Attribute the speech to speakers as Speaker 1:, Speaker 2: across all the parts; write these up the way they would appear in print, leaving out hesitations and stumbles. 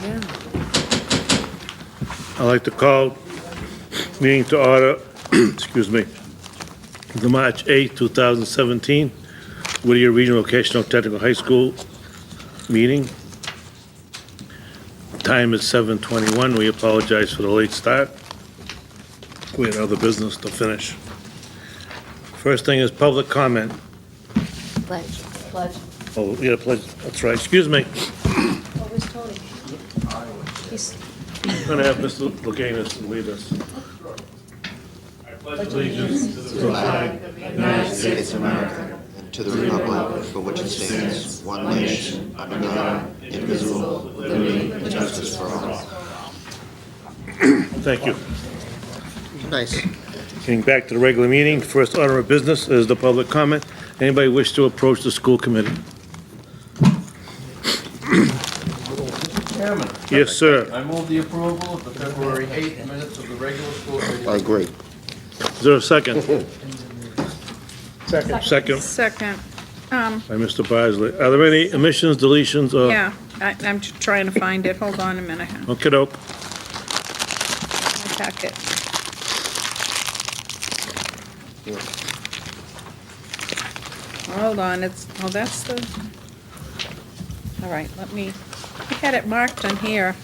Speaker 1: Yeah.
Speaker 2: I'd like to call meeting to order, excuse me, the March 8, 2017 Whittier Regional Vocational Technical High School meeting. Time is 7:21. We apologize for the late start. We had other business to finish. First thing is public comment.
Speaker 1: Pledge. Pledge.
Speaker 2: Oh, yeah, pledge, that's right. Excuse me.
Speaker 1: Oh, where's Tony? He's.
Speaker 2: I'm going to have Mr. Leganis lead us. Allegiance to the flag of the
Speaker 3: United States of America, and to the republic for which it stands, one nation, under God, indivisible, with liberty and justice for all.
Speaker 2: Thank you.
Speaker 3: Nice.
Speaker 2: Getting back to the regular meeting, first order of business is the public comment. Anybody wish to approach the school committee?
Speaker 4: Chairman,
Speaker 2: Yes, sir.
Speaker 4: I move the approval of the February 8th minutes of the regular school committee.
Speaker 3: I agree.
Speaker 2: Is there a second? Second
Speaker 5: Second.
Speaker 2: by Mr. Bosley. Are there any omissions, deletions, or?
Speaker 5: Yeah, I'm just trying to find it. Hold on a minute.
Speaker 2: Okey-doke.
Speaker 5: My packet. Hold on, that's the, all right, I had it marked on here.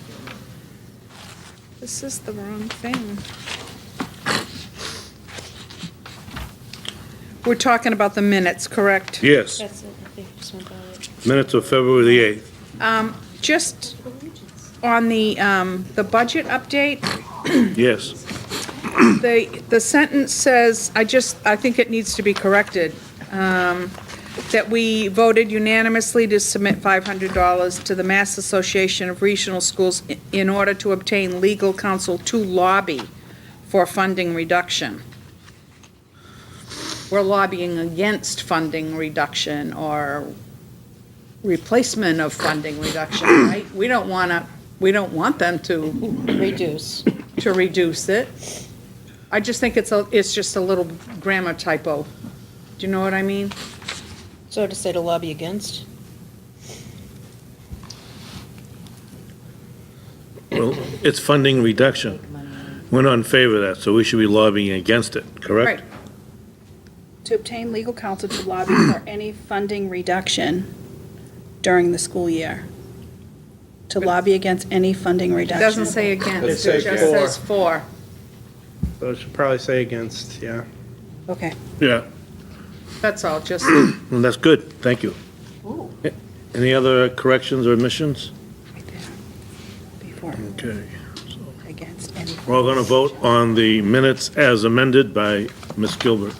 Speaker 5: This is the wrong thing. We're talking about the minutes, correct?
Speaker 2: Yes,
Speaker 1: That's it, I think, just went by it.
Speaker 2: minutes of February the 8th.
Speaker 5: Just on the budget update,
Speaker 2: Yes.
Speaker 5: the sentence says, I think it needs to be corrected, that we voted unanimously to submit $500 to the Mass Association of Regional Schools in order to obtain legal counsel to lobby for funding reduction. We're lobbying against funding reduction or replacement of funding reduction, right? We don't want them to
Speaker 1: Reduce.
Speaker 5: reduce it. I just think it's just a little grammar typo. Do you know what I mean?
Speaker 1: So to say to lobby against?
Speaker 2: Well, it's funding reduction. We're not in favor of that, so we should be lobbying against it, correct?
Speaker 5: Right.
Speaker 6: To obtain legal counsel to lobby for any funding reduction during the school year. To lobby against any funding
Speaker 5: It
Speaker 6: reduction.
Speaker 5: doesn't say against,
Speaker 7: It
Speaker 5: it
Speaker 7: says
Speaker 5: just
Speaker 7: for.
Speaker 5: says for.
Speaker 7: So it should probably say against, yeah.
Speaker 6: Okay.
Speaker 2: Yeah,
Speaker 5: That's all, just,
Speaker 2: well, that's good, thank you. Any other corrections or omissions?
Speaker 6: Right there. Before,
Speaker 2: Okay.
Speaker 6: against any.
Speaker 2: We're all going to vote on the minutes as amended by Ms. Gilbert.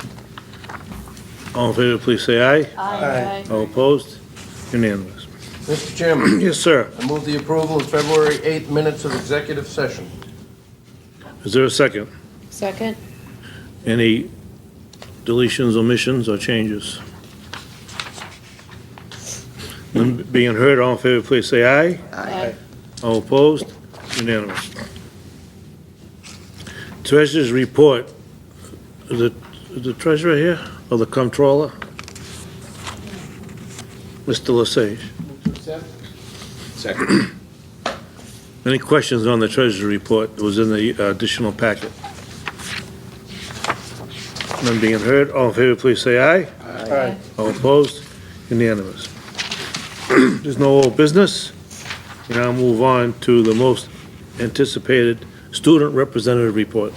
Speaker 2: All in favor, please say aye.
Speaker 1: Aye.
Speaker 2: All opposed? Unanimous.
Speaker 4: Mr. Chairman,
Speaker 2: Yes, sir.
Speaker 4: I move the approval of February 8th minutes of executive session.
Speaker 2: Is there a second?
Speaker 1: Second?
Speaker 2: Any deletions, omissions, or changes? None being heard, all in favor, please say aye.
Speaker 1: Aye.
Speaker 2: All opposed? Unanimous. Treasurer's report. Is the treasurer here, or the comptroller? Mr. Lesage.
Speaker 4: Second.
Speaker 2: Any questions on the treasurer's report? It was in the additional packet. None being heard, all in favor, please say aye.
Speaker 1: Aye.
Speaker 2: All opposed? Unanimous. There's no old business. We now move on to the most anticipated student representative report.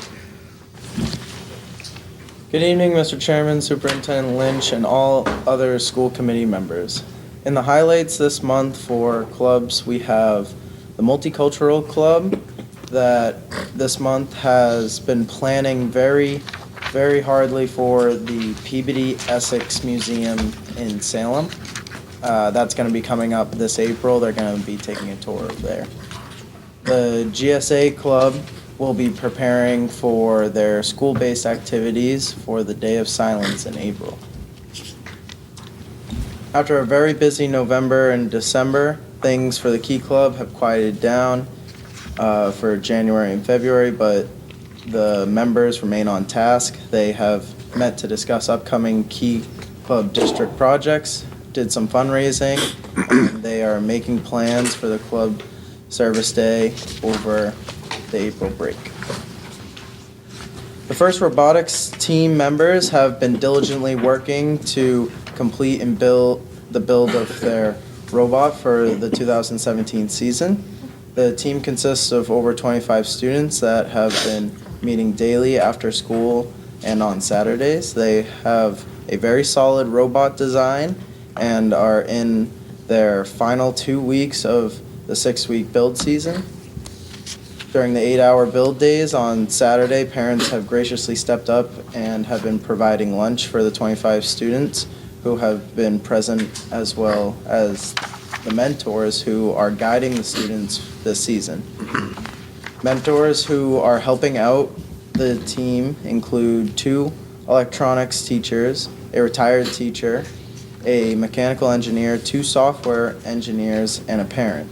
Speaker 8: Good evening, Mr. Chairman, Superintendent Lynch, and all other school committee members. In the highlights this month for clubs, we have the Multicultural Club that this month has been planning very hardly for the Peabody Essex Museum in Salem. That's going to be coming up this April. They're going to be taking a tour of there. The GSA Club will be preparing for their school-based activities for the Day of Silence in April. After a very busy November and December, things for the Key Club have quieted down for January and February, but the members remain on task. They have met to discuss upcoming Key Club district projects, did some fundraising, and they are making plans for the club service day over the April break. The first robotics team members have been diligently working to complete and build of their robot for the 2017 season. The team consists of over 25 students that have been meeting daily after school and on Saturdays. They have a very solid robot design and are in their final 2 weeks of the 6-week build season. During the 8-hour build days on Saturday, parents have graciously stepped up and have been providing lunch for the 25 students who have been present, as well as the mentors who are guiding the students this season. Mentors who are helping out the team include 2 electronics teachers, a retired teacher, a mechanical engineer, 2 software engineers, and a parent.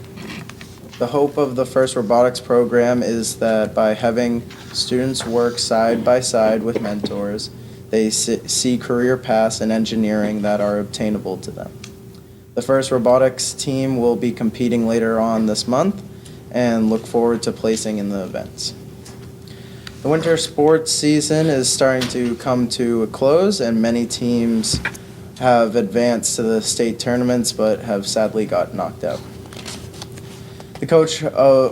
Speaker 8: The hope of the FIRST Robotics program is that by having students work side by side with mentors, they see career paths in engineering that are obtainable to them. The FIRST Robotics team will be competing later on this month and look forward to placing in the events. The winter sports season is starting to come to a close, and many teams have advanced to the state tournaments but have sadly got knocked out. The coach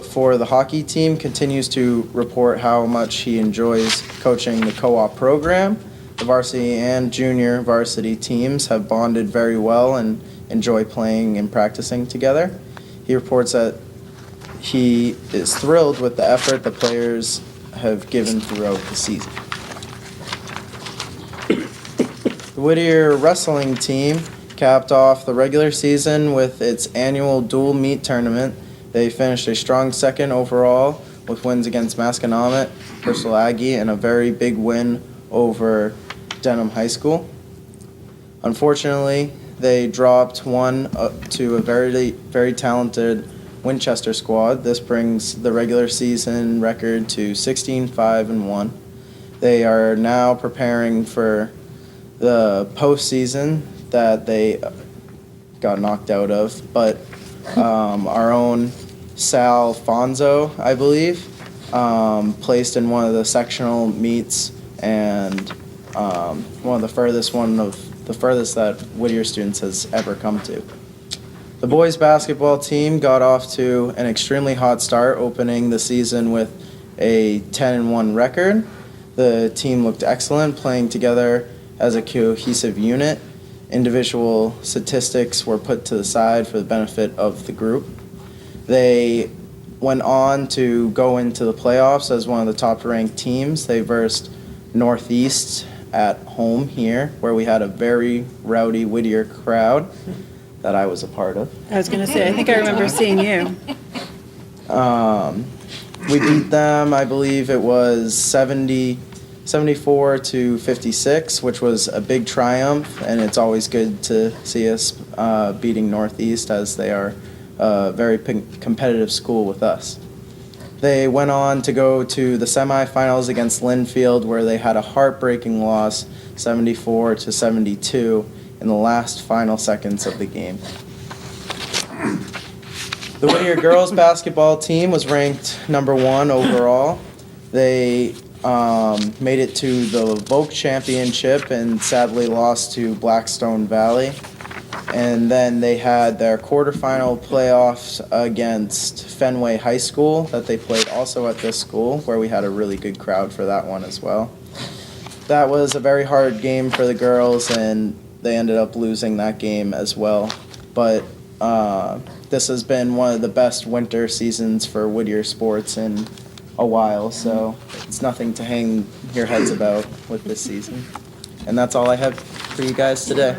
Speaker 8: for the hockey team continues to report how much he enjoys coaching the co-op program. The varsity and junior varsity teams have bonded very well and enjoy playing and practicing together. He reports that he is thrilled with the effort the players have given throughout the season. The Whittier wrestling team capped off the regular season with its annual dual meet tournament. They finished a strong second overall with wins against Masconomet, Bristol Aggie, and a very big win over Denham High School. Unfortunately, they dropped one to a very, very talented Winchester squad. This brings the regular season record to 16-5-1. They are now preparing for the postseason that they got knocked out of, but our own Sal Fonzo, I believe, placed in one of the sectional meets and one of the furthest that Whittier students has ever come to. The boys basketball team got off to an extremely hot start, opening the season with a 10-1 record. The team looked excellent, playing together as a cohesive unit. Individual statistics were put to the side for the benefit of the group. They went on to go into the playoffs as one of the top-ranked teams. They versed Northeast at home here, where we had a very rowdy Whittier crowd that I was a part of.
Speaker 6: I was going to say, I think I remember seeing you.
Speaker 8: We beat them, I believe it was 74-56, which was a big triumph, and it's always good to see us beating Northeast, as they are a very competitive school with us. They went on to go to the semifinals against Linfield, where they had a heartbreaking loss, 74-72, in the last final seconds of the game. The Whittier girls basketball team was ranked number 1 overall. They made it to the Vogue Championship and sadly lost to Blackstone Valley. And then they had their quarterfinal playoffs against Fenway High School that they played also at this school, where we had a really good crowd for that one as well. That was a very hard game for the girls, and they ended up losing that game as well. But this has been one of the best winter seasons for Whittier sports in a while, so it's nothing to hang your heads about with this season. And that's all I have for you guys today.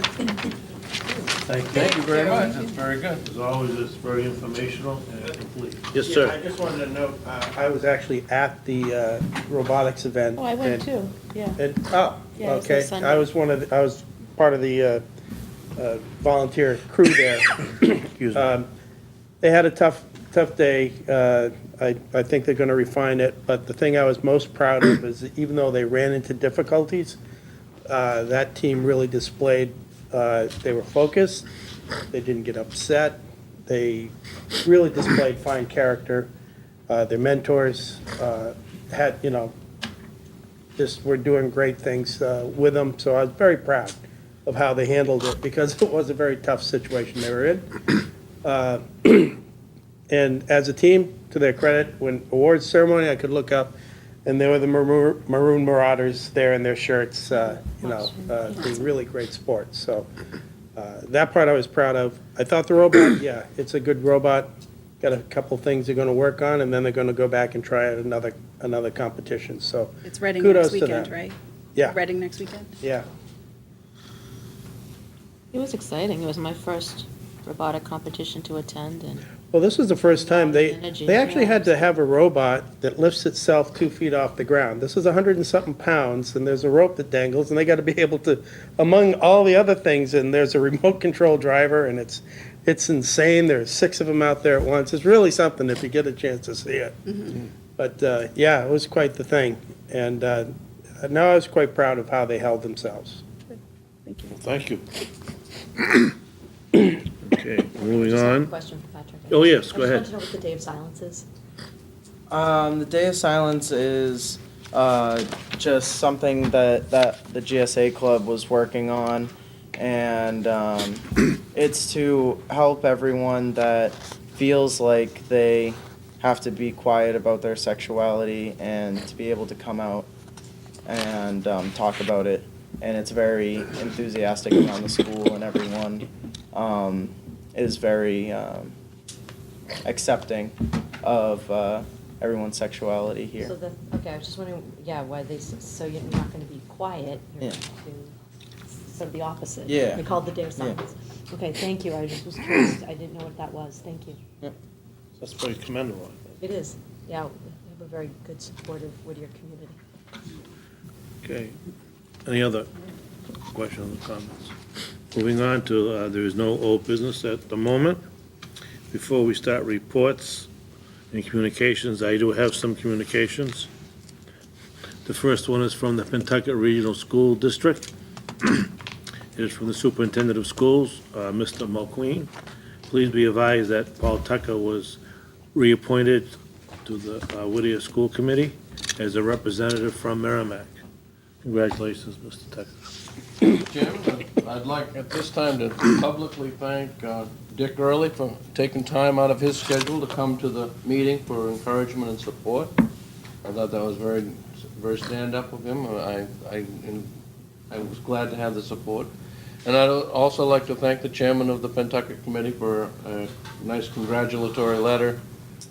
Speaker 2: Thank you very much.
Speaker 4: That's very good.
Speaker 2: As always, it's very informational and complete. Yes,
Speaker 7: Yeah,
Speaker 2: sir.
Speaker 7: I just wanted to note, I was actually at the robotics event.
Speaker 1: Oh, I went
Speaker 7: and-
Speaker 1: too, yeah.
Speaker 7: Oh,
Speaker 1: Yeah, it was
Speaker 7: okay.
Speaker 1: Sunday.
Speaker 7: I was part of the volunteer crew there.
Speaker 2: Excuse me.
Speaker 7: They had a tough day. I think they're gonna refine it, but the thing I was most proud of is that even though they ran into difficulties, that team really displayed, they were focused, they didn't get upset, They really displayed fine character. Their mentors had, just were doing great things with them. So I was very proud of how they handled it because it was a very tough situation they were in. And as a team, to their credit, when awards ceremony, I could look up, and there were the Maroon Marauders there in their shirts, being really great sports. So that part I was proud of. I thought the robot, yeah, it's a good robot. Got a couple things they're going to work on, and then they're going to go back and try it another competition. So
Speaker 6: It's Reading
Speaker 7: kudos
Speaker 6: next
Speaker 7: to
Speaker 6: weekend,
Speaker 7: them.
Speaker 6: right?
Speaker 7: Yeah,
Speaker 6: Reading next weekend?
Speaker 7: yeah.
Speaker 1: It was exciting. It was my first robotic competition to attend, and
Speaker 7: Well, this was the first time
Speaker 1: Energy,
Speaker 7: they actually
Speaker 1: yeah.
Speaker 7: had to have a robot that lifts itself 2 feet off the ground. This is 100 and something pounds, and there's a rope that dangles, and they got to be able to, among all the other things, and there's a remote control driver, and it's insane. There's 6 of them out there at once. It's really something if you get a chance to see it. But, yeah, it was quite the thing. And now I was quite proud of how they held themselves.
Speaker 6: Thank you.
Speaker 2: Thank you. Okay, moving
Speaker 9: Just have a
Speaker 2: on.
Speaker 9: question for Patrick.
Speaker 2: Oh, yes, go
Speaker 9: I
Speaker 2: ahead.
Speaker 9: just want to know what the day of silence is.
Speaker 8: The Day of Silence is just something that the GSA Club was working on, and it's to help everyone that feels like they have to be quiet about their sexuality and to be able to come out and talk about it. And it's very enthusiastic around the school, and everyone is very accepting of everyone's sexuality here.
Speaker 9: So okay, I was just wondering, why so you're not going to be quiet, you're
Speaker 8: Yeah.
Speaker 9: going to sort of the opposite.
Speaker 8: Yeah.
Speaker 9: They called the Day of
Speaker 8: Yeah.
Speaker 9: Silence. Okay, thank you, I just was curious, I didn't know what that was, thank you.
Speaker 2: That's very commendable, I think.
Speaker 9: It is, yeah, we have a very good supportive Whittier community.
Speaker 2: Okay. Any other questions or comments? Moving on to, there is no old business at the moment. Before we start reports and communications, I do have some communications. The first one is from the Pentucket Regional School District. It is from the Superintendent of Schools, Mr. Mulqueen. Please be advised that Paul Tucker was reappointed to the Whittier School Committee as a representative from Merrimack. Congratulations, Mr. Tucker.
Speaker 4: Chairman, I'd like at this time to publicly thank Dick Early for taking time out of his schedule to come to the meeting for encouragement and support. I thought that was very, very stand-up of him. I was glad to have the support. And I'd also like to thank the chairman of the Pentucket Committee for a nice congratulatory letter.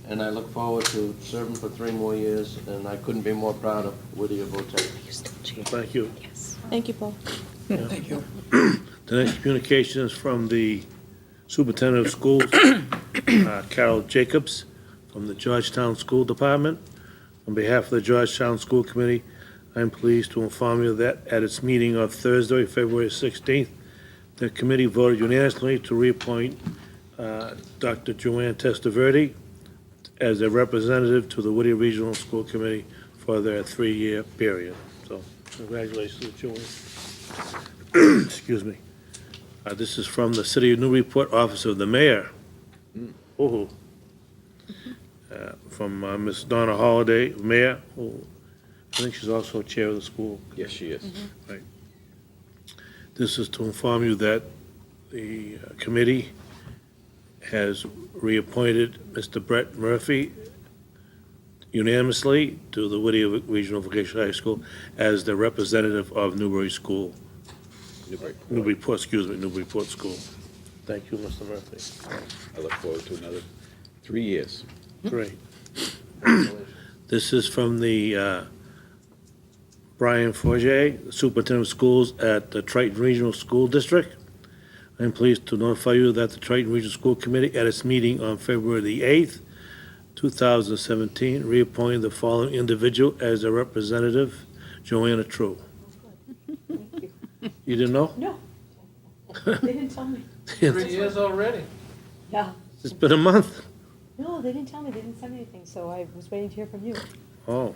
Speaker 4: And I look forward to serving for 3 more years, and I couldn't be more proud of Whittier Votech.
Speaker 2: Thank you.
Speaker 1: thank you, Paul.
Speaker 8: Thank you.
Speaker 2: The next communication is from the Superintendent of Schools, Carol Jacobs, from the Georgetown School Department. On behalf of the Georgetown School Committee, I am pleased to inform you that at its meeting of Thursday, February 16th, the committee voted unanimously to reappoint Dr. Joanne Testaverde as a representative to the Whittier Regional School Committee for their 3-year period. So congratulations, Joanne. Excuse me. This is from the City of Newburyport Office of the Mayor. Ooh. From Ms. Donna Holliday, Mayor, who I think she's also chair of the school.
Speaker 10: Yes, she is.
Speaker 2: Right. This is to inform you that the committee has reappointed Mr. Brett Murphy unanimously to the Whittier Regional Vocational High School as the representative of Newburyport School. Newburyport School. Thank you, Mr. Murphy.
Speaker 10: I look forward to another 3 years.
Speaker 2: Great. This is from the Brian Forget, Superintendent of Schools at the Triton Regional School District. I am pleased to notify you that the Triton Regional School Committee, at its meeting on February the 8th, 2017, reappointed the following individual as a representative, Joanna True. You didn't know?
Speaker 9: No, they didn't tell me.
Speaker 4: 3 years already.
Speaker 9: Yeah,
Speaker 2: It's been a month.
Speaker 9: no, they didn't tell me, they didn't send me anything, so I was waiting to hear from you.
Speaker 2: Oh.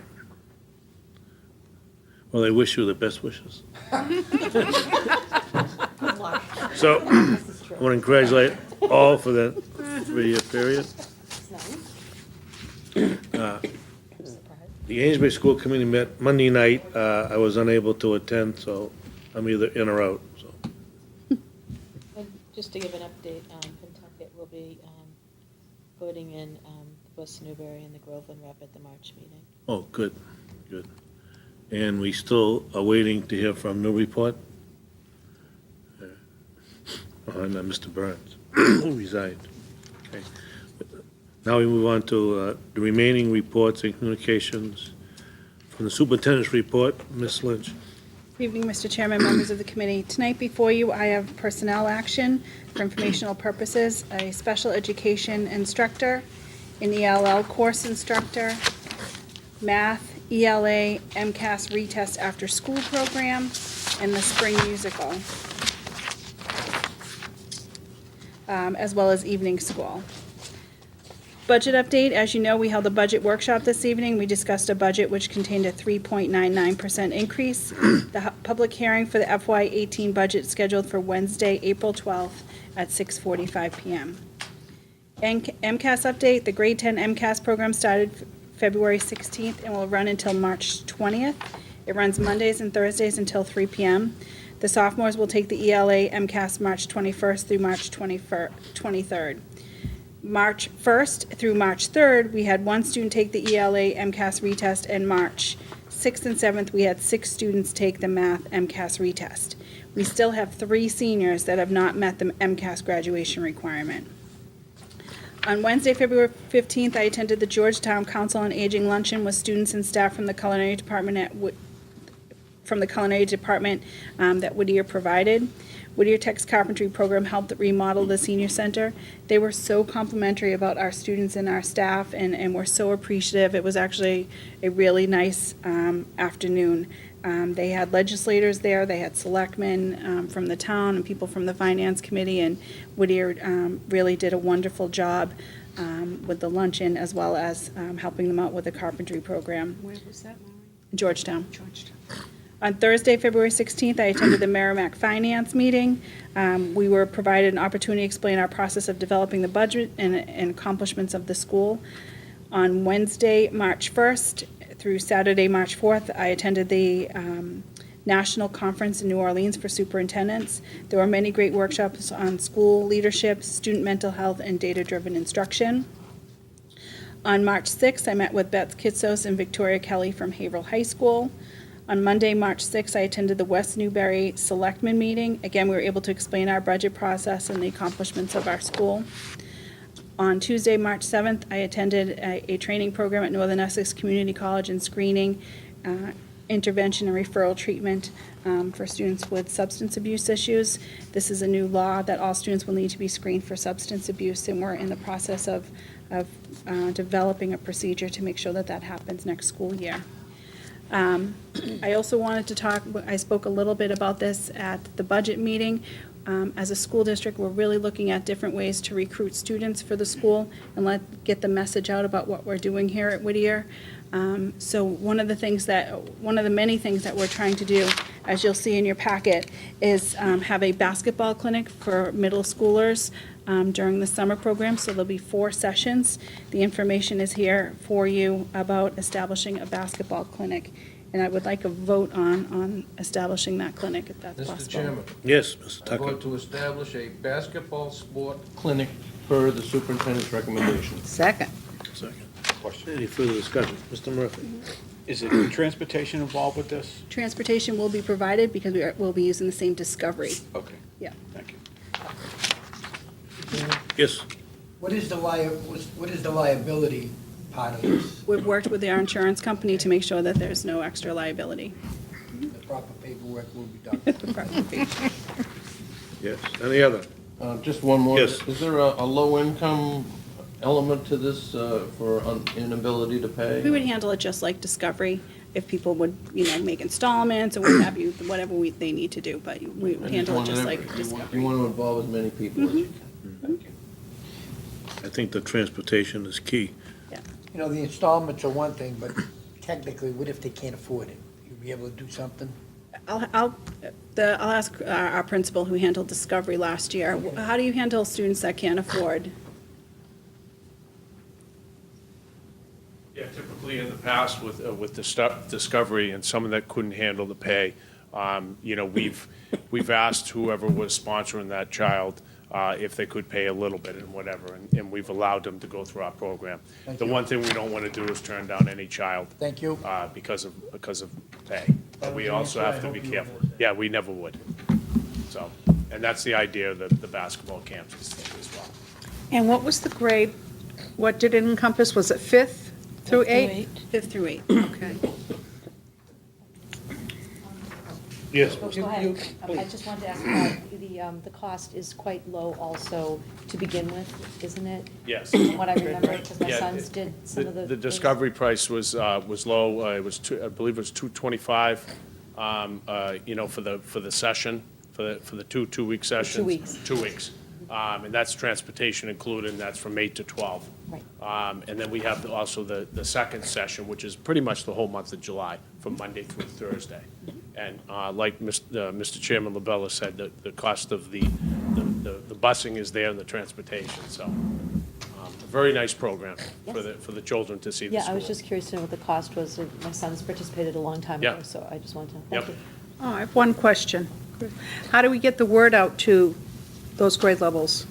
Speaker 2: Well, I wish you the best wishes.
Speaker 9: Good luck.
Speaker 2: So, I want to congratulate all for the three-year period.
Speaker 9: It's nice.
Speaker 2: Uh,
Speaker 9: I'm surprised.
Speaker 2: The Amesbury School Committee met Monday night. I was unable to attend, so I'm either in or out, so.
Speaker 1: And just to give an update, Pentucket will be voting in West Newbury and the Groveland rep at the March meeting.
Speaker 2: Oh, good, good. And we still are waiting to hear from Newburyport on Mr. Burns, who resigned. Okay. Now we move on to the remaining reports and communications. From the superintendent's report, Ms. Lynch.
Speaker 6: Good evening, Mr. Chairman, members of the committee. Tonight before you, I have personnel action for informational purposes, a special education instructor, an ELL course instructor, math, ELA, MCAS retest after-school program, and the spring musical, as well as evening school. Budget update, as you know, we held a budget workshop this evening. We discussed a budget which contained a 3.99% increase. The public hearing for the FY18 budget scheduled for Wednesday, April 12th at 6:45 PM. MCAS update, the grade 10 MCAS program started February 16th and will run until March 20th. It runs Mondays and Thursdays until 3 PM. The sophomores will take the ELA MCAS March 21st through March 23rd. March 1st through March 3rd, we had one student take the ELA MCAS retest, and March 6th and 7th, we had 6 students take the math MCAS retest. We still have 3 seniors that have not met the MCAS graduation requirement. On Wednesday, February 15th, I attended the Georgetown Council on Aging luncheon with students and staff from the culinary department that Whittier provided. Whittier Tech's carpentry program helped remodel the senior center. They were so complimentary about our students and our staff, and were so appreciative. It was actually a really nice afternoon. They had legislators there, they had selectmen from the town and people from the finance committee, and Whittier really did a wonderful job with the luncheon, as well as helping them out with the carpentry program.
Speaker 5: Where was that, Lauren?
Speaker 6: Georgetown.
Speaker 5: Georgetown.
Speaker 6: On Thursday, February 16th, I attended the Merrimack Finance meeting. We were provided an opportunity to explain our process of developing the budget and accomplishments of the school. On Wednesday, March 1st through Saturday, March 4th, I attended the National Conference in New Orleans for superintendents. There were many great workshops on school leadership, student mental health, and data-driven instruction. On March 6th, I met with Beth Kitsos and Victoria Kelly from Haverhill High School. On Monday, March 6th, I attended the West Newbury Selectmen meeting. Again, we were able to explain our budget process and the accomplishments of our school. On Tuesday, March 7th, I attended a training program at Northern Essex Community College in screening, intervention, and referral treatment for students with substance abuse issues. This is a new law that all students will need to be screened for substance abuse, and we're in the process of developing a procedure to make sure that that happens next school year. I also wanted to talk, I spoke a little bit about this at the budget meeting. As a school district, we're really looking at different ways to recruit students for the school and get the message out about what we're doing here at Whittier. So one of the many things that we're trying to do, as you'll see in your packet, is have a basketball clinic for middle schoolers during the summer program. So there'll be 4 sessions. The information is here for you about establishing a basketball clinic. And I would like a vote on establishing that clinic, if that's possible.
Speaker 4: Mr. Chairman,
Speaker 2: Yes, Mr.
Speaker 4: I
Speaker 2: Tucker.
Speaker 4: vote to establish a basketball sport clinic per the superintendent's recommendation.
Speaker 5: Second.
Speaker 2: Second. Any further discussion? Mr. Murphy?
Speaker 10: Is it transportation involved with this?
Speaker 6: Transportation will be provided because we'll be using the same Discovery.
Speaker 10: Okay,
Speaker 6: Yeah.
Speaker 10: thank you.
Speaker 2: Yes.
Speaker 11: What is the liability part of this?
Speaker 6: We've worked with our insurance company to make sure that there's no extra liability.
Speaker 11: The proper paperwork will be done.
Speaker 2: Yes. Any other?
Speaker 4: Just one more.
Speaker 2: Yes.
Speaker 4: Is there a low-income element to this for inability to pay?
Speaker 6: We would handle it just like Discovery, if people would, make installments or what have you, whatever they need to do, but we
Speaker 4: I
Speaker 6: handle it
Speaker 4: want
Speaker 6: just
Speaker 4: to-
Speaker 6: like
Speaker 4: You
Speaker 6: Discovery.
Speaker 4: want to involve as many people as you can. Thank you.
Speaker 2: I think the transportation is key.
Speaker 11: You know, the installments are one thing, but technically, what if they can't afford it? You'll be able to do something?
Speaker 6: I'll ask our principal who handled Discovery last year, how do you handle students that can't afford?
Speaker 12: Typically, in the past with Discovery and someone that couldn't handle the pay, we've asked whoever was sponsoring that child if they could pay a little bit and whatever, and we've allowed them to go through our program.
Speaker 11: Thank
Speaker 12: The
Speaker 11: you.
Speaker 12: one thing we don't want to do is turn down any child
Speaker 11: Thank you.
Speaker 12: because of pay. But we also have to be careful. Yeah, we never would. So, and that's the idea of the basketball camps as well.
Speaker 5: And what was the grade? What did it encompass? Was it 5th through 8th?
Speaker 6: 5th through 8th.
Speaker 5: Okay.
Speaker 2: Yes.
Speaker 9: Go ahead. I just wanted to ask about the cost is quite low also to begin with, isn't it?
Speaker 12: Yes.
Speaker 9: From what I remember, because my
Speaker 12: Yeah,
Speaker 9: sons did some of the.
Speaker 12: The Discovery price was low. It was I believe it was $225, for the session, for the two-week sessions.
Speaker 9: 2 weeks.
Speaker 12: 2 weeks. And that's transportation included, and that's from 8 to 12.
Speaker 9: Right.
Speaker 12: And then we have also the second session, which is pretty much the whole month of July, from Monday through Thursday. And like Mr. Chairman LaBella said, the cost of the busing is there and the transportation, so a very nice program for the children to see the
Speaker 9: Yeah,
Speaker 12: school.
Speaker 9: I was just curious to know what the cost was. My son's participated a long time ago,
Speaker 12: Yeah.
Speaker 9: so I just wanted to,
Speaker 12: Yep.
Speaker 9: thank you.
Speaker 5: Oh, I have one question. How do we get the word out to those grade levels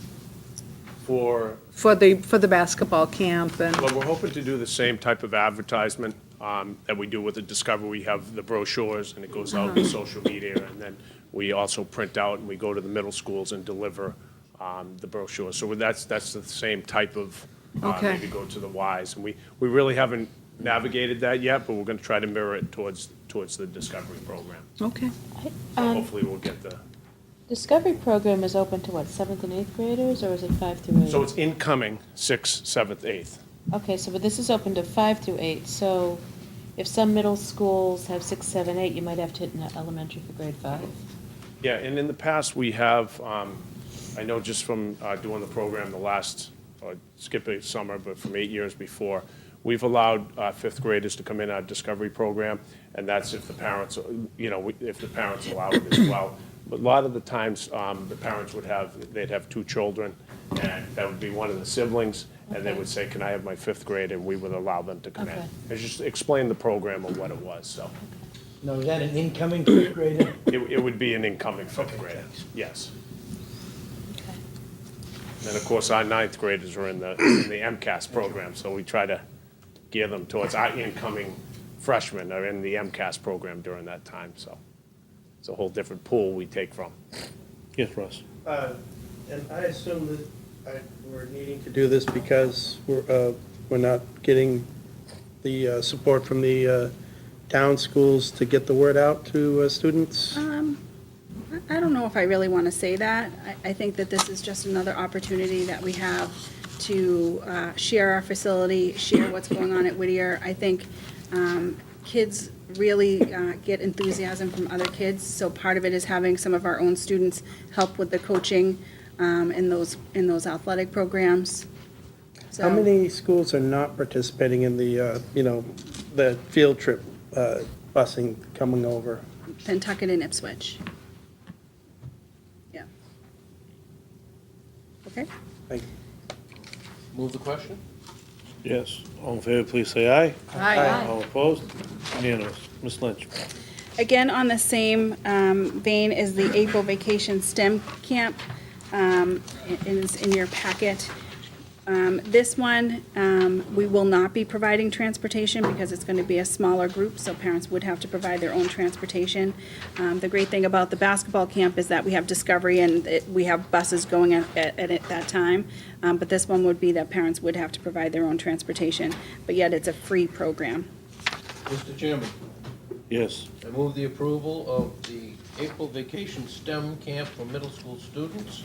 Speaker 12: For
Speaker 5: for the basketball camp and?
Speaker 12: Well, we're hoping to do the same type of advertisement that we do with the Discovery. We have the brochures, and it goes out in social media, and then we also print out, and we go to the middle schools and deliver the brochures. So that's the same type of,
Speaker 5: Okay.
Speaker 12: maybe go to the Ys. And we really haven't navigated that yet, but we're going to try to mirror it towards the Discovery program.
Speaker 5: Okay.
Speaker 12: So hopefully we'll get the,
Speaker 1: Discovery program is open to what, 7th and 8th graders, or is it 5 through 8?
Speaker 12: so it's incoming 6th, 7th, 8th.
Speaker 1: Okay, so but this is open to 5 through 8, so if some middle schools have 6, 7, 8, you might have to hit an elementary for grade 5.
Speaker 12: Yeah, and in the past, we have, I know just from doing the program the last, skip a summer, but from 8 years before, we've allowed fifth graders to come in our Discovery program, and that's if the parents, if the parents allow it as well. But a lot of the times, the parents they'd have 2 children, and that would be one of the siblings, and they would say, can I have my 5th grade, and we would allow them to come in.
Speaker 1: Okay.
Speaker 12: And just explain the program of what it was, so.
Speaker 11: Now, is that an incoming 5th grader?
Speaker 12: It would be an incoming 5th grader, yes. And of course, our 9th graders are in the MCAS program, so we try to gear them towards our incoming freshmen are in the MCAS program during that time, so it's a whole different pool we take from.
Speaker 2: Yes, Russ.
Speaker 7: And I assume that we're needing to do this because we're not getting the support from the town schools to get the word out to students?
Speaker 6: I don't know if I really want to say that. I think that this is just another opportunity that we have to share our facility, share what's going on at Whittier. I think kids really get enthusiasm from other kids, so part of it is having some of our own students help with the coaching in those athletic programs.
Speaker 7: How many schools are not participating in the, the field trip busing coming over?
Speaker 6: Pentucket and Ipswich. Yeah. Okay?
Speaker 7: Thank you.
Speaker 4: Move the question?
Speaker 2: Yes. All in favor, please say aye.
Speaker 5: Aye.
Speaker 2: All opposed? Unanimous. Ms. Lynch.
Speaker 6: Again, on the same vein as the April Vacation STEM Camp, is in your packet. This one, we will not be providing transportation because it's going to be a smaller group, so parents would have to provide their own transportation. The great thing about the basketball camp is that we have Discovery and we have buses going at that time, but this one would be that parents would have to provide their own transportation, but yet it's a free program.
Speaker 4: Mr. Chairman,
Speaker 2: Yes.
Speaker 4: I move the approval of the April Vacation STEM Camp for middle school students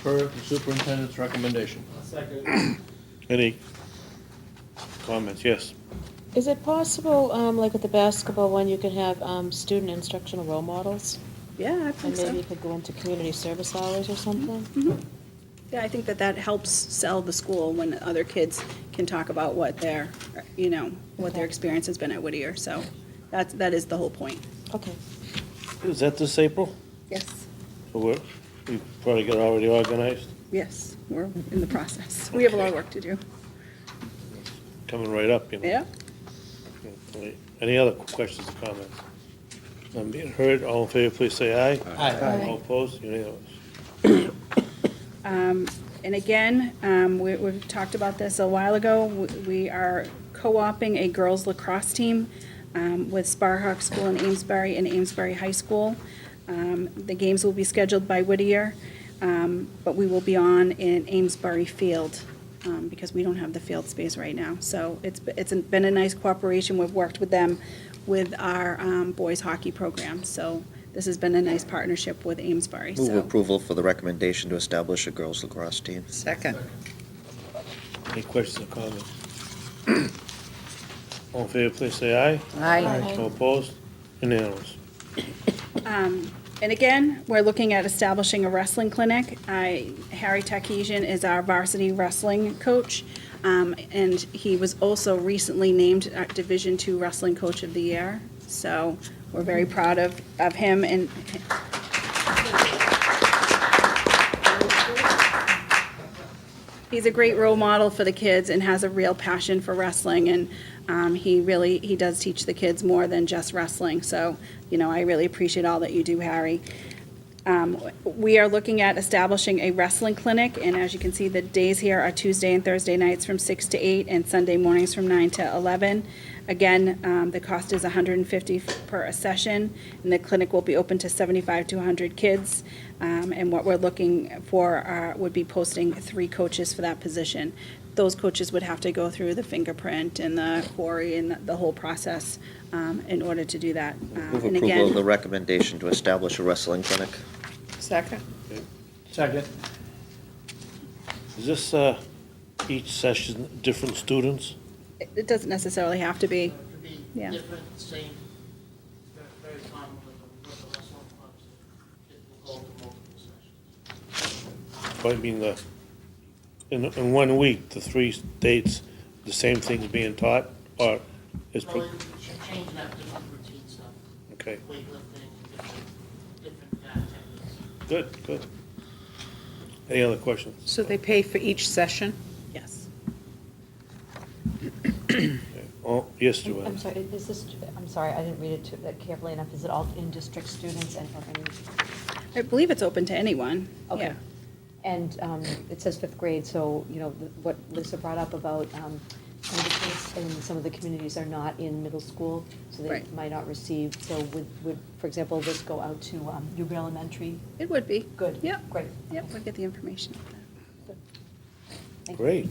Speaker 4: per the superintendent's recommendation.
Speaker 2: Any comments? Yes.
Speaker 1: Is it possible, like with the basketball one, you could have student instructional role models?
Speaker 6: Yeah, I
Speaker 1: And
Speaker 6: think
Speaker 1: maybe
Speaker 6: so.
Speaker 1: you could go into community service hours or something?
Speaker 6: Yeah, I think that helps sell the school when other kids can talk about what their, what their experience has been at Whittier, so that is the whole point.
Speaker 1: Okay.
Speaker 2: Is that this April?
Speaker 6: Yes.
Speaker 2: So we probably got already organized,
Speaker 6: Yes, we're in the process. We have a lot of work to do.
Speaker 2: coming right up,
Speaker 6: Yeah.
Speaker 2: Right. Any other questions or comments? None being heard, all in favor, please say aye.
Speaker 11: Aye.
Speaker 2: All opposed, unanimous.
Speaker 6: And again, we've talked about this a while ago. We are co-oping a girls lacrosse team with Sparhawk School in Amesbury and Amesbury High School. The games will be scheduled by Whittier, but we will be on in Amesbury Field because we don't have the field space right now. So it's been a nice cooperation. We've worked with them with our boys hockey program. So this has been a nice partnership with Amesbury.
Speaker 3: Move
Speaker 6: So
Speaker 3: approval for the recommendation to establish a girls lacrosse team.
Speaker 5: Second.
Speaker 2: Any questions or comments? All in favor, please say aye.
Speaker 5: Aye.
Speaker 2: All opposed, unanimous.
Speaker 6: And again, we're looking at establishing a wrestling clinic. Harry Takesian is our varsity wrestling coach, and he was also recently named Division II Wrestling Coach of the Year. So we're very proud of him. And he's a great role model for the kids and has a real passion for wrestling. And he does teach the kids more than just wrestling. So, I really appreciate all that you do, Harry. We are looking at establishing a wrestling clinic, and as you can see, the days here are Tuesday and Thursday nights from 6 to 8 and Sunday mornings from 9 to 11. Again, the cost is $150 per a session, and the clinic will be open to 75 to 100 kids. And what we're looking for would be posting 3 coaches for that position. Those coaches would have to go through the fingerprint and the quarry and the whole process in order to do that.
Speaker 3: Move
Speaker 6: And
Speaker 3: approval
Speaker 6: again,
Speaker 3: of the recommendation to establish a wrestling clinic.
Speaker 5: Second.
Speaker 11: Second.
Speaker 2: Is this, each session, different students?
Speaker 6: it doesn't necessarily have to be.
Speaker 13: To be
Speaker 6: Yeah.
Speaker 13: different, same, very common with the wrestling clubs. It will go to multiple sessions.
Speaker 2: But I mean, in 1 week, the 3 dates, the same thing's being taught, or is,
Speaker 13: So changing up different routine stuff,
Speaker 2: okay,
Speaker 13: weightlifting, different techniques.
Speaker 2: good. Any other questions?
Speaker 5: So they pay for each session?
Speaker 6: Yes.
Speaker 2: Oh, yes,
Speaker 9: I'm
Speaker 2: Joanne?
Speaker 9: sorry, is this, I'm sorry, I didn't read it carefully enough. Is it all in-district students and, or any?
Speaker 6: I believe it's open to anyone.
Speaker 9: Okay.
Speaker 6: Yeah.
Speaker 9: And it says 5th grade, so, what Lisa brought up about some of the kids in some of the communities are not in middle school, so they
Speaker 6: Right.
Speaker 9: might not receive, so would, for example, this go out to Newbury Elementary?
Speaker 6: It would be.
Speaker 9: Good.
Speaker 6: Yep.
Speaker 9: Great.
Speaker 6: Yep, we'll get the information.
Speaker 9: Thank you.
Speaker 2: Great.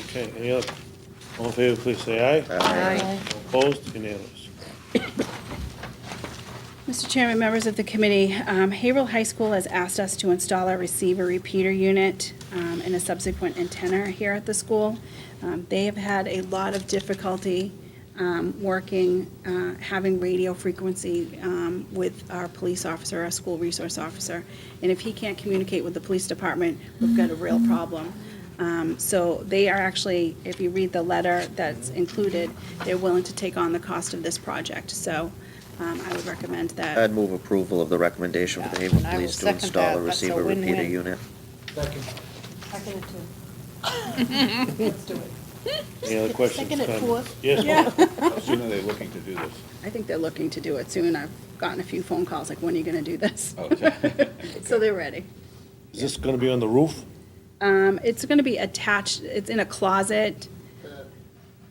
Speaker 2: Okay, any other, all in favor, please say aye.
Speaker 5: Aye.
Speaker 2: All opposed, unanimous.
Speaker 6: Mr. Chairman, members of the committee, Haverhill High School has asked us to install a receiver repeater unit and a subsequent antenna here at the school. They have had a lot of difficulty working, having radio frequency with our police officer, our school resource officer. And if he can't communicate with the police department, we've got a real problem. So they are actually, if you read the letter that's included, they're willing to take on the cost of this project. So I would recommend that.
Speaker 3: I'd move approval of the recommendation for the Haverhill
Speaker 5: And I will
Speaker 3: Police to
Speaker 5: second
Speaker 3: install
Speaker 5: that.
Speaker 3: a
Speaker 5: That's a
Speaker 3: receiver repeater
Speaker 5: win-win.
Speaker 3: unit.
Speaker 11: Second.
Speaker 9: Second it too. Let's do it.
Speaker 2: Any other questions?
Speaker 9: Second at
Speaker 2: comments?
Speaker 9: 4th.
Speaker 2: Yes,
Speaker 10: How soon are they looking to do this?
Speaker 6: I think they're looking to do it soon. I've gotten a few phone calls, like, when are you gonna do this?
Speaker 10: Oh, okay.
Speaker 6: So they're ready.
Speaker 2: is this gonna be on the roof?
Speaker 6: It's gonna be attached, it's in a closet.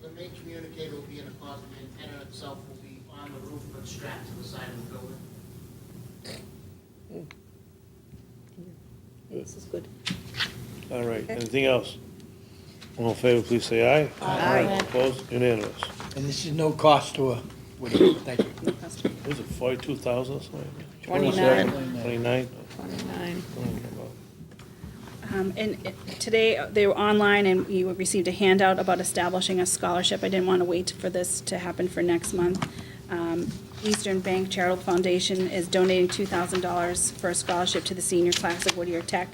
Speaker 13: The main communicator will be in a closet, the antenna itself will be on the roof but strapped to the side of the building.
Speaker 9: This is good.
Speaker 2: All right, anything else? All in favor, please say aye.
Speaker 5: Aye.
Speaker 2: Opposed, unanimous.
Speaker 11: And this is no cost to her. Thank you.
Speaker 2: Was it 42,000 or something?
Speaker 5: 29.
Speaker 2: 29?
Speaker 5: 29.
Speaker 6: Today, they were online, and you received a handout about establishing a scholarship. I didn't want to wait for this to happen for next month. Eastern Bank Charitable Foundation is donating $2,000 for a scholarship to the senior class of Whittier Tech.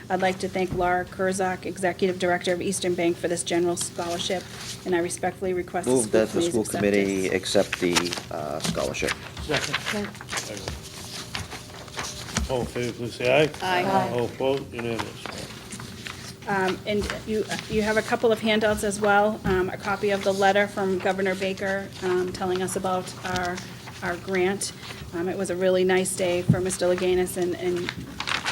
Speaker 6: I'd like to thank Laura Kurzak, Executive Director of Eastern Bank, for this general scholarship, and I respectfully request the
Speaker 3: Move
Speaker 6: school
Speaker 3: that the
Speaker 6: committee's
Speaker 3: school
Speaker 6: accept
Speaker 3: committee
Speaker 6: this.
Speaker 3: accept the scholarship.
Speaker 11: Second.
Speaker 2: All in favor, please say aye.
Speaker 5: Aye.
Speaker 2: All opposed, unanimous.
Speaker 6: And you have a couple of handouts as well, a copy of the letter from Governor Baker telling us about our grant. It was a really nice day for Mr. Leganis and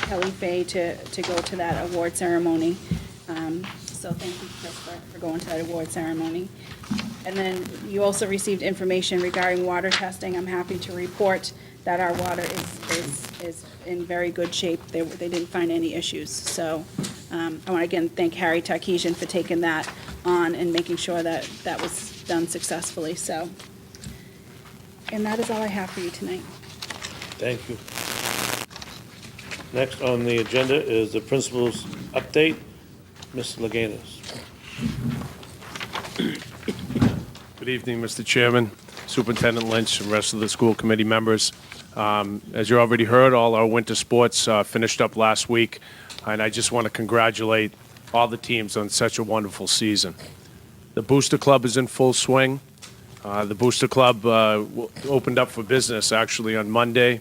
Speaker 6: Kelly Fay to go to that award ceremony. So thank you, Chris, for going to that award ceremony. And then you also received information regarding water testing. I'm happy to report that our water is in very good shape. They didn't find any issues. So I want to again thank Harry Tarkesian for taking that on and making sure that that was done successfully. So, and that is all I have for you tonight.
Speaker 2: Thank you. Next on the agenda is the principal's update. Mr. Leganis.
Speaker 12: Good evening, Mr. Chairman, Superintendent Lynch, and rest of the school committee members. As you already heard, all our winter sports finished up last week, and I just want to congratulate all the teams on such a wonderful season. The Booster Club is in full swing. The Booster Club opened up for business actually on Monday,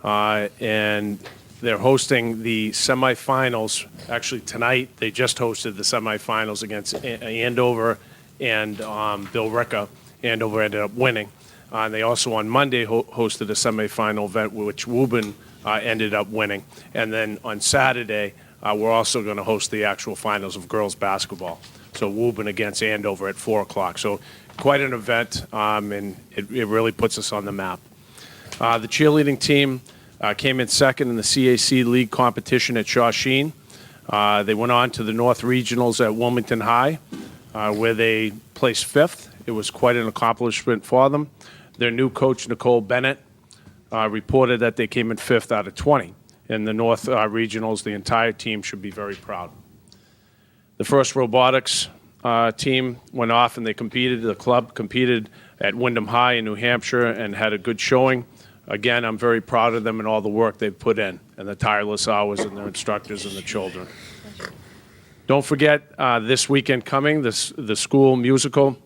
Speaker 12: and they're hosting the semifinals. Actually, tonight, they just hosted the semifinals against Andover and Bill Ricca. Andover ended up winning. And they also, on Monday, hosted a semifinal event, which Woburn ended up winning. And then on Saturday, we're also going to host the actual finals of girls basketball. So Woburn against Andover at 4 o'clock. So quite an event, and it really puts us on the map. The cheerleading team came in second in the CAC League competition at Shawsheen. They went on to the North Regionals at Wilmington High, where they placed fifth. It was quite an accomplishment for them. Their new coach, Nicole Bennett, reported that they came in fifth out of 20. In the North Regionals, the entire team should be very proud. The first robotics team went off and they competed. The club competed at Wyndham High in New Hampshire and had a good showing. Again, I'm very proud of them and all the work they've put in, and the tireless hours and their instructors and the children. Don't forget, this weekend coming, the school musical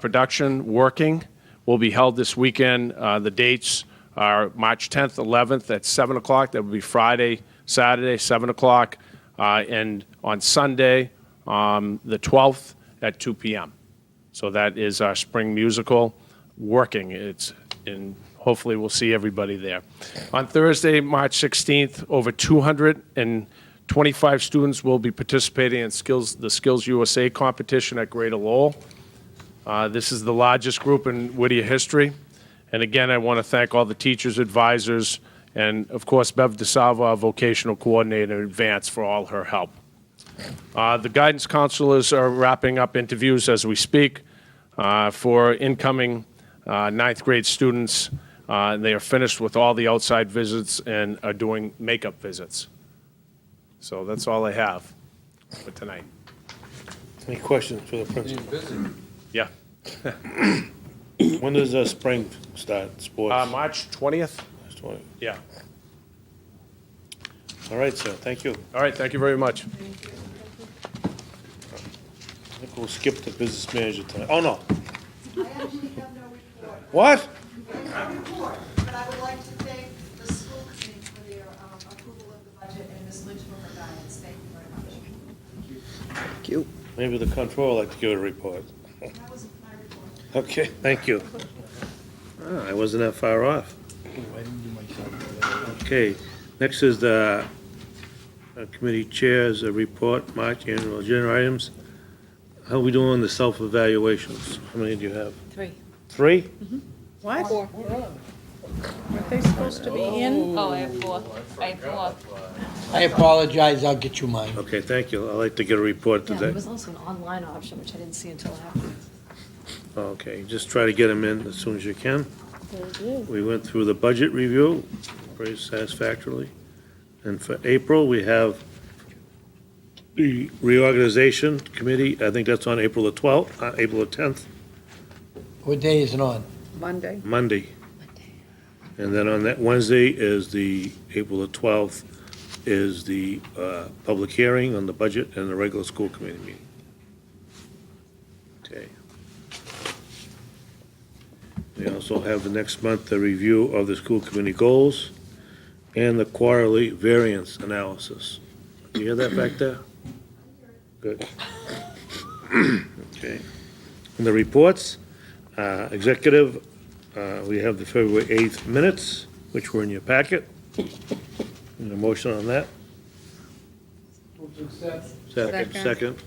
Speaker 12: production, Working, will be held this weekend. The dates are March 10th, 11th at 7 o'clock. That will be Friday, Saturday, 7 o'clock, and on Sunday, the 12th at 2 p.m. So that is our spring musical, Working. It's in. Hopefully, we'll see everybody there. On Thursday, March 16th, over 225 students will be participating in the Skills USA competition at Greater Lowell. This is the largest group in Whittier history. And again, I want to thank all the teachers, advisors, and of course, Bev DeSalvo, our vocational coordinator in advance, for all her help. The guidance counselors are wrapping up interviews as we speak for incoming ninth grade students. They are finished with all the outside visits and are doing makeup visits. So that's all I have for tonight.
Speaker 2: Any questions for the principal?
Speaker 12: Yeah.
Speaker 2: When does spring start, sports?
Speaker 12: March 20th?
Speaker 2: March 20th.
Speaker 12: Yeah.
Speaker 2: All right, sir, thank you.
Speaker 12: All right, thank you very much.
Speaker 2: I think we'll skip the business manager tonight. Oh, no.
Speaker 14: I actually have no report.
Speaker 2: What?
Speaker 14: I have no report, but I would like to thank the school committee for their approval of the budget and Ms. Lynch for her guidance. Thank you very much.
Speaker 8: Thank you.
Speaker 2: Maybe the controller would like to give a report.
Speaker 14: That was my report.
Speaker 2: Okay, thank you. I wasn't that far off. Okay, next is the committee chair's report, March annual agenda items. How are we doing on the self-evaluations? How many do you have?
Speaker 1: 3.
Speaker 2: 3?
Speaker 5: What? Weren't they supposed to be in?
Speaker 1: Oh, I have 4. I have 4.
Speaker 11: I apologize, I'll get you mine.
Speaker 2: Okay, thank you. I'd like to get a report
Speaker 9: Yeah,
Speaker 2: today.
Speaker 9: there was also an online option, which I didn't see until afterwards.
Speaker 2: Okay, just try to get them in as soon as you can.
Speaker 1: Very good.
Speaker 2: We went through the budget review very satisfactorily. And for April, we have the reorganization committee. I think that's on April the 12th, April the 10th,
Speaker 11: What day is it on?
Speaker 5: Monday.
Speaker 2: Monday. And then on that Wednesday is the, April the 12th, is the public hearing on the budget and the regular school committee meeting. Okay. We also have the next month the review of the school committee goals and the quarterly variance analysis. Do you hear that back there? Good. Okay. And the reports, executive, we have the February 8th minutes, which were in your packet. And a motion on that? Second.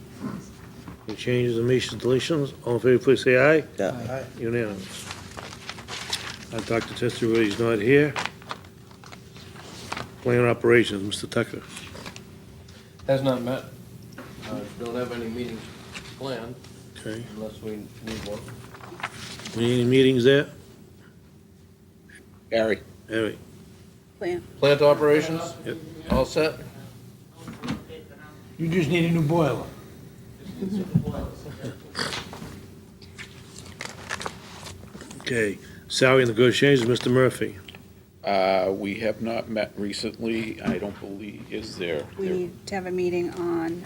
Speaker 2: Any changes, omissions, deletions? All in favor, please say aye.
Speaker 8: Yeah.
Speaker 2: Unanimous. Dr. Testerly is not here. Plan operations, Mr. Tucker.
Speaker 4: Has not met. Don't have any meetings planned
Speaker 2: Okay.
Speaker 4: unless we need one.
Speaker 2: Any meetings there?
Speaker 10: Gary?
Speaker 2: Harry?
Speaker 6: Plan.
Speaker 4: Plant operations?
Speaker 2: Yep.
Speaker 4: All set?
Speaker 11: You just need a new boiler.
Speaker 2: Okay. Salary negotiations, Mr. Murphy.
Speaker 10: We have not met recently, I don't believe, is there?
Speaker 6: We need to have a meeting on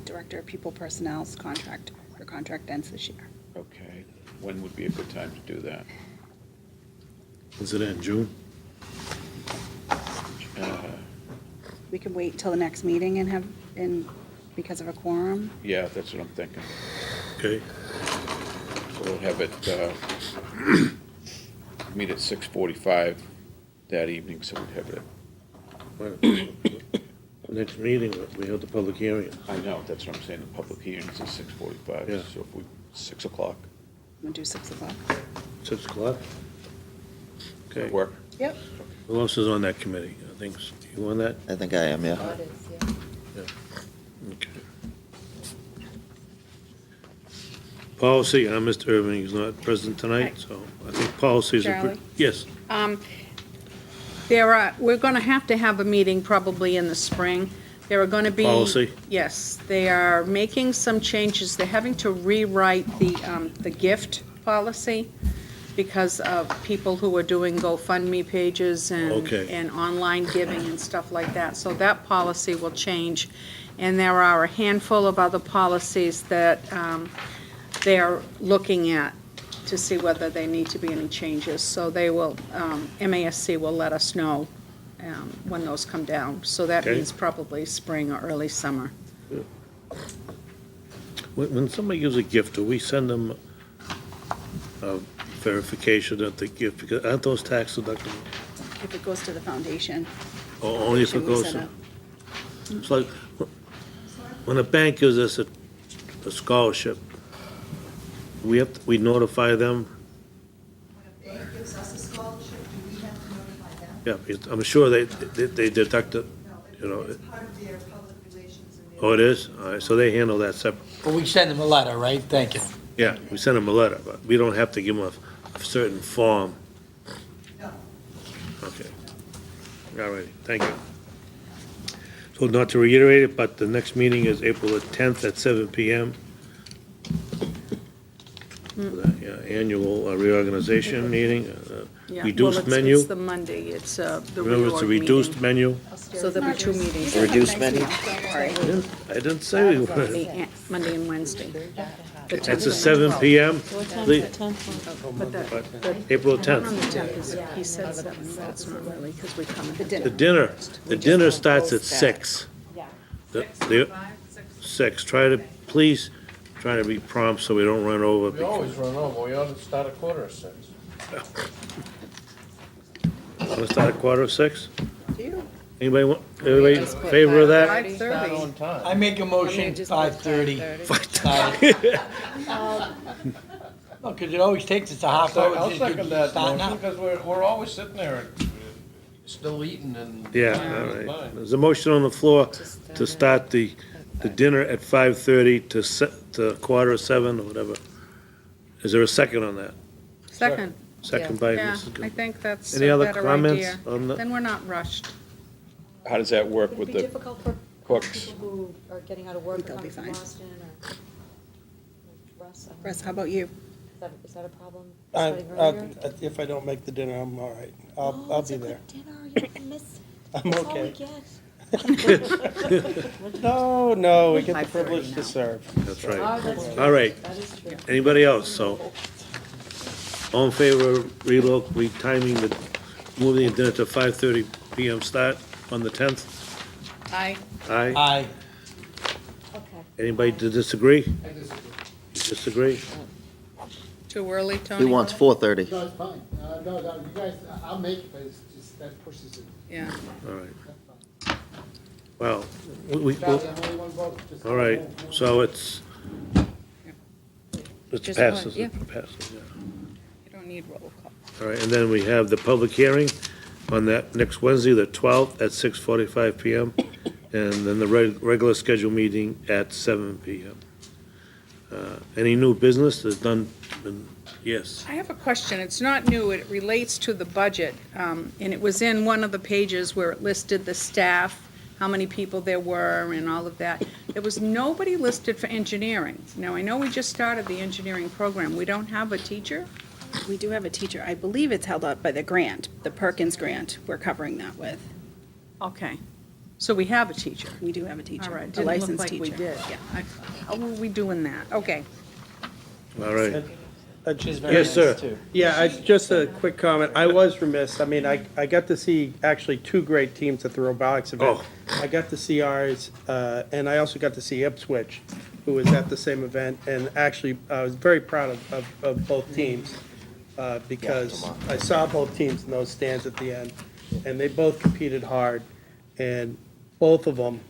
Speaker 6: Director of People Personnel's contract. Her contract ends this year.
Speaker 10: Okay, when would be a good time to do that?
Speaker 2: Is it in June?
Speaker 6: We could wait till the next meeting and have, because of a quorum.
Speaker 10: Yeah, that's what I'm thinking.
Speaker 2: Okay.
Speaker 10: So we'll have it, meet at 6:45 that evening, so we'd have it.
Speaker 2: Next meeting, we have the public hearing.
Speaker 10: I know, that's what I'm saying, the public hearing is at 6:45,
Speaker 2: Yeah.
Speaker 10: so if we, 6 o'clock,
Speaker 6: We'll do 6 o'clock.
Speaker 2: 6 o'clock?
Speaker 10: does
Speaker 2: Okay.
Speaker 10: that work?
Speaker 6: Yep.
Speaker 2: Who else is on that committee? I think, you on that?
Speaker 8: I think I am, yeah.
Speaker 1: Audits, yeah.
Speaker 2: Okay. Policy, Mr. Irving is not present tonight, so I think policies are.
Speaker 5: Charlie?
Speaker 2: Yes,
Speaker 5: We're going to have a meeting probably in the spring. There are going to be.
Speaker 2: Policy?
Speaker 5: Yes, they are making some changes. They're having to rewrite the gift policy because of people who are doing GoFundMe pages
Speaker 2: Okay.
Speaker 5: and online giving and stuff like that. So that policy will change. And there are a handful of other policies that they are looking at to see whether there need to be any changes. So they will, MASC will let us know when those come down. So that
Speaker 2: Okay.
Speaker 5: means probably spring or early summer.
Speaker 2: when somebody gives a gift, do we send them a verification of the gift, because aren't those tax deductible?
Speaker 6: If it goes to the foundation.
Speaker 2: Or only if it
Speaker 6: Should we
Speaker 2: goes
Speaker 6: set
Speaker 2: to?
Speaker 6: up?
Speaker 2: It's like, when a bank gives us a scholarship, we notify them?
Speaker 14: When a bank gives us a scholarship, do we have to notify them?
Speaker 2: Yeah, because I'm sure they deduct it,
Speaker 14: No,
Speaker 2: you know.
Speaker 14: it's part of their public relations and their.
Speaker 2: Oh, it is? All right, so they handle that separate.
Speaker 11: But we send them a letter, right? Thank you.
Speaker 2: Yeah, we send them a letter, but we don't have to give them a certain form.
Speaker 14: No.
Speaker 2: Okay. All right, thank you. So not to reiterate it, but the next meeting is April the 10th at 7 PM. For the, annual reorganization meeting,
Speaker 5: Yeah,
Speaker 2: reduced
Speaker 5: well,
Speaker 2: menu.
Speaker 5: it's the Monday, it's the
Speaker 2: Remember, it's a
Speaker 5: reorg
Speaker 2: reduced
Speaker 5: meeting.
Speaker 2: menu.
Speaker 5: So there'll be 2 meetings.
Speaker 8: Reduced menu?
Speaker 2: I didn't say we were.
Speaker 5: Monday and Wednesday. The
Speaker 2: It's a
Speaker 5: 10th.
Speaker 2: 7 PM,
Speaker 1: What time's
Speaker 2: Lee-
Speaker 1: the 10th one?
Speaker 5: But the
Speaker 2: April
Speaker 5: one on the
Speaker 2: 10th.
Speaker 5: 10th is, he said 7, but that's not really, because we come at the
Speaker 2: The dinner starts at 6.
Speaker 1: Yeah.
Speaker 2: The 6, please, try to be prompt so we don't run over.
Speaker 4: We always run over, we ought to start at 5:45.
Speaker 2: Want to start at 5:45?
Speaker 5: Do you?
Speaker 2: Anybody in favor of that?
Speaker 5: 5:30.
Speaker 4: On time.
Speaker 11: I make a motion,
Speaker 5: Just put
Speaker 11: 5:30.
Speaker 5: 5:30.
Speaker 11: No, because it always takes us a half hour.
Speaker 4: I'll
Speaker 11: just to
Speaker 4: second
Speaker 11: get
Speaker 4: that
Speaker 11: started
Speaker 4: motion,
Speaker 11: up.
Speaker 4: because we're always sitting there, still eating and.
Speaker 2: Yeah, all right. There's a motion on the floor to start the dinner at 5:30 to 6:45 or whatever. Is there a second on that?
Speaker 5: Second,
Speaker 2: Second by
Speaker 5: yeah,
Speaker 2: Mrs.
Speaker 5: I
Speaker 2: Gill.
Speaker 5: think that's
Speaker 2: Any
Speaker 5: a
Speaker 2: other
Speaker 5: better
Speaker 2: comments
Speaker 5: idea.
Speaker 2: on that?
Speaker 5: Then we're not rushed.
Speaker 10: How does that work
Speaker 9: Would
Speaker 10: with
Speaker 9: it be
Speaker 10: the
Speaker 9: difficult for
Speaker 10: cooks?
Speaker 9: people who are getting out of work
Speaker 6: They'll
Speaker 9: coming
Speaker 6: be
Speaker 9: from
Speaker 6: fine.
Speaker 9: Boston or Russ? I don't
Speaker 6: Russ,
Speaker 9: know.
Speaker 6: how about you?
Speaker 9: Is that a problem?
Speaker 7: I-
Speaker 9: Starting earlier?
Speaker 7: If I don't make the dinner, I'm all right.
Speaker 9: Oh,
Speaker 7: I'll
Speaker 9: it's
Speaker 7: be
Speaker 9: a
Speaker 7: there.
Speaker 9: good dinner, you can miss it.
Speaker 7: I'm
Speaker 9: That's all we
Speaker 7: okay.
Speaker 9: get.
Speaker 7: No, we get the
Speaker 5: 5:30
Speaker 7: privilege
Speaker 5: now.
Speaker 7: to serve.
Speaker 2: That's right.
Speaker 1: Oh, that's true.
Speaker 2: All right.
Speaker 1: That is true.
Speaker 2: Anybody else? So, all in favor of retiming the, moving the dinner to 5:30 PM start on the 10th?
Speaker 5: Aye.
Speaker 2: Aye?
Speaker 7: Aye.
Speaker 9: Okay.
Speaker 2: Anybody to disagree?
Speaker 13: I disagree.
Speaker 2: Disagree?
Speaker 5: Too early, Tony?
Speaker 3: He wants 4:30.
Speaker 13: No, it's fine. No, you guys, I'll make it, but it's just, that pushes it.
Speaker 5: Yeah.
Speaker 2: All right.
Speaker 13: That's fine.
Speaker 2: Well,
Speaker 13: Charlie, I'm only one vote. Just-
Speaker 2: all right, so it's
Speaker 5: Just
Speaker 2: passes,
Speaker 5: one, yeah.
Speaker 2: it passes, yeah.
Speaker 5: You don't need roll call.
Speaker 2: All right, and then we have the public hearing on that next Wednesday, the 12th, at 6:45 PM, and then the regular scheduled meeting at 7 PM. Any new business that's done? Yes.
Speaker 5: I have a question. It's not new. It relates to the budget. And it was in one of the pages where it listed the staff, how many people there were and all of that. There was nobody listed for engineering. Now, I know we just started the engineering program. We don't have a teacher?
Speaker 6: We do have a teacher. I believe it's held up by the grant, the Perkins grant. We're covering that with.
Speaker 5: Okay. So we have a teacher?
Speaker 6: We do have a teacher.
Speaker 5: All right.
Speaker 6: A
Speaker 5: Didn't look
Speaker 6: licensed
Speaker 5: like we
Speaker 6: teacher.
Speaker 5: did.
Speaker 6: Yeah.
Speaker 5: How were we doing that? Okay.
Speaker 2: All right.
Speaker 8: She's very
Speaker 2: Yes,
Speaker 8: nice,
Speaker 2: sir.
Speaker 8: too.
Speaker 7: Yeah, just a quick comment. I was remiss. I mean, I got to see actually two great teams at the robotics event.
Speaker 2: Oh.
Speaker 7: I got to see ours, and I also got to see Ipswich, who was at the same event. And actually, I was very proud of both teams because I saw both teams in those stands at the end, and they both competed hard. And both of them,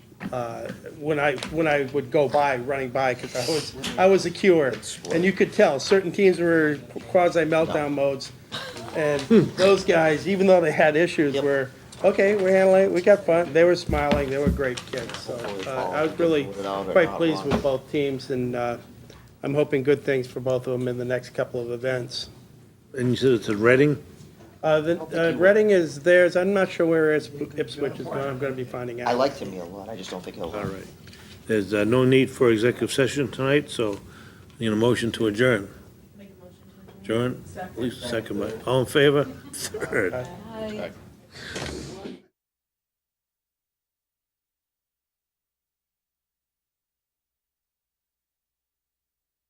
Speaker 7: when I would go by, running by, because I was a cure, and you could tell certain teams were quasi meltdown modes, and those guys, even though they had issues, were okay. We're handling it. We got fun. They were smiling. They were great kids. So I was really quite pleased with both teams, and I'm hoping good things for both of them in the next couple of events.
Speaker 2: And you said it's in Reading?
Speaker 7: Reading is theirs. I'm not sure where Ipswich is going. I'm going to be finding out.
Speaker 3: I liked him a lot, I just don't think he'll.
Speaker 2: All right. There's no need for executive session tonight, so need a motion to adjourn. Adjourn? Lisa, second by, all in favor? Third.
Speaker 9: Bye.